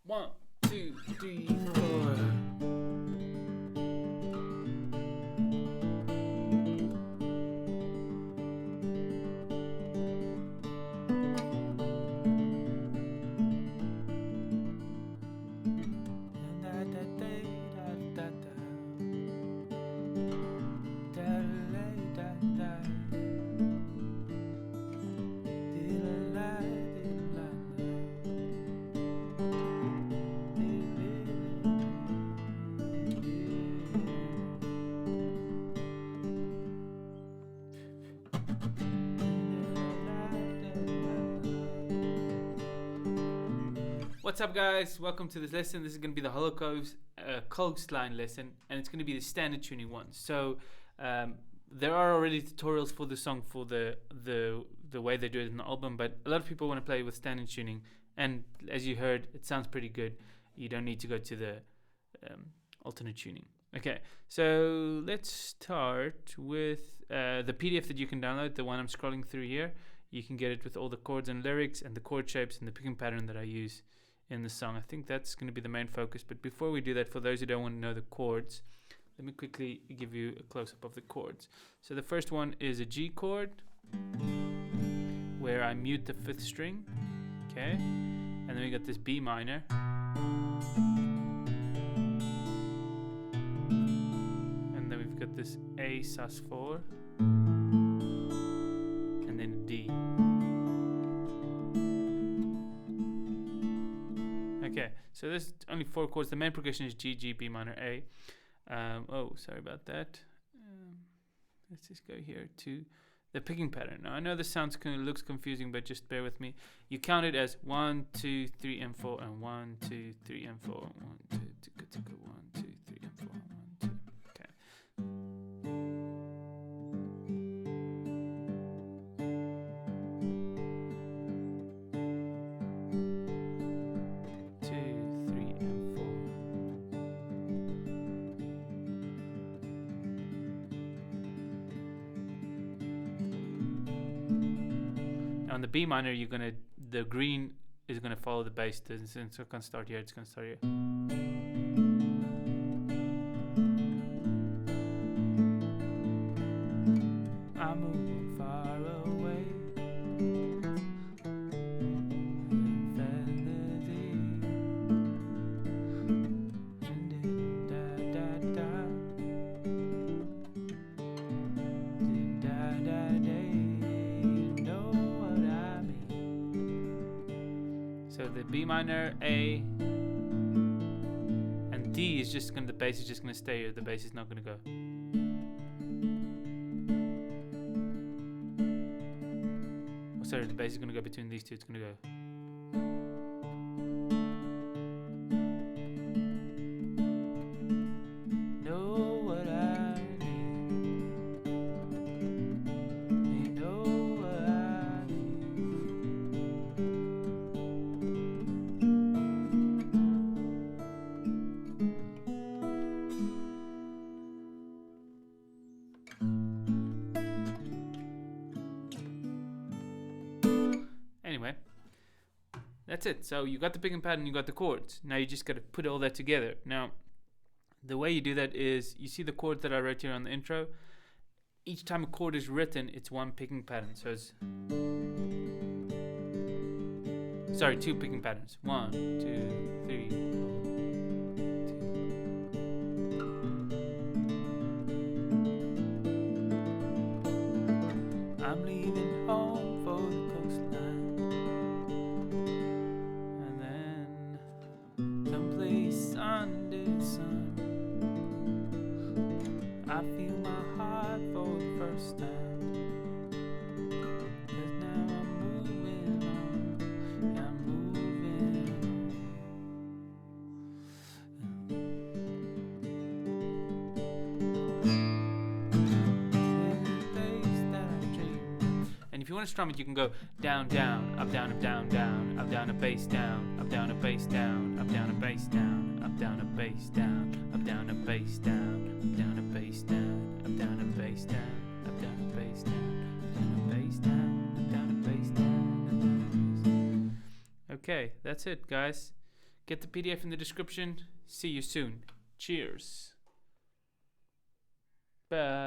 1, 2, 3, 4. What's up, guys? Welcome to this lesson. This is going to be the Hollow Coves Coastline lesson, and it's going to be the standard tuning one. So there are already tutorials for the song for the way they do it in the album, but a lot of people want to play with standard tuning, and as you heard, it sounds pretty good. You don't need to go to the alternate tuning. Okay, so let's start with the PDF that you can download, the one I'm scrolling through here. You can get it with all the chords and lyrics and the chord shapes and the picking pattern that I use in the song. I think that's going to be the main focus. But before we do that, for those who don't want to know the chords, let me quickly give you a close-up of the chords. So the first one is a G chord, where I mute the 5th string. Okay, and then we got this B minor. And then we've got this A sus4. And then a D. Okay, so there's only 4 chords. The main progression is G, G, B minor, A. Sorry about that. Let's just go here to the picking pattern. Now I know this looks confusing, but just bear with me. You count it as 1, 2, 3, and 4, and 1, 2, 3, and 4, 1, 2, 1, 2, 3, and 4, 1, 2. Okay. On the B minor, the green is gonna follow the bass. So it's gonna start here. It's gonna start here. I'm moving far away. So the B minor, A, and D is just the bass is just gonna stay here. The bass is not gonna go. Oh, sorry, the bass is gonna go between these two. It's gonna go. Know what I need. You know what I need. Anyway, that's it. So you got the picking pattern, you got the chords. Now you just got to put all that together. Now, the way you do that is, you see the chords that I wrote here on the intro. Each time a chord is written, it's one picking pattern. So it's 2 picking patterns. 1, 2, 3, 4. I'm leaving home for the coastline, and then someplace under the sun. I feel my heart for the first time, 'cause now I'm moving on. Yeah, I'm moving on. And if you want to strum it, you can go down, down, up, down, down, down, up, down, a bass, down, up, down, a bass, down, up, down, a bass, down, up, down, a bass, down, up, down, a bass, down, up, down, a bass, down, up, down, a bass, down, up, down, a bass, down, up, down, a bass, down, up, down, a bass, down, up, down, a bass, down. Okay, that's it, guys. Get the PDF in the description. See you soon. Cheers. Bye.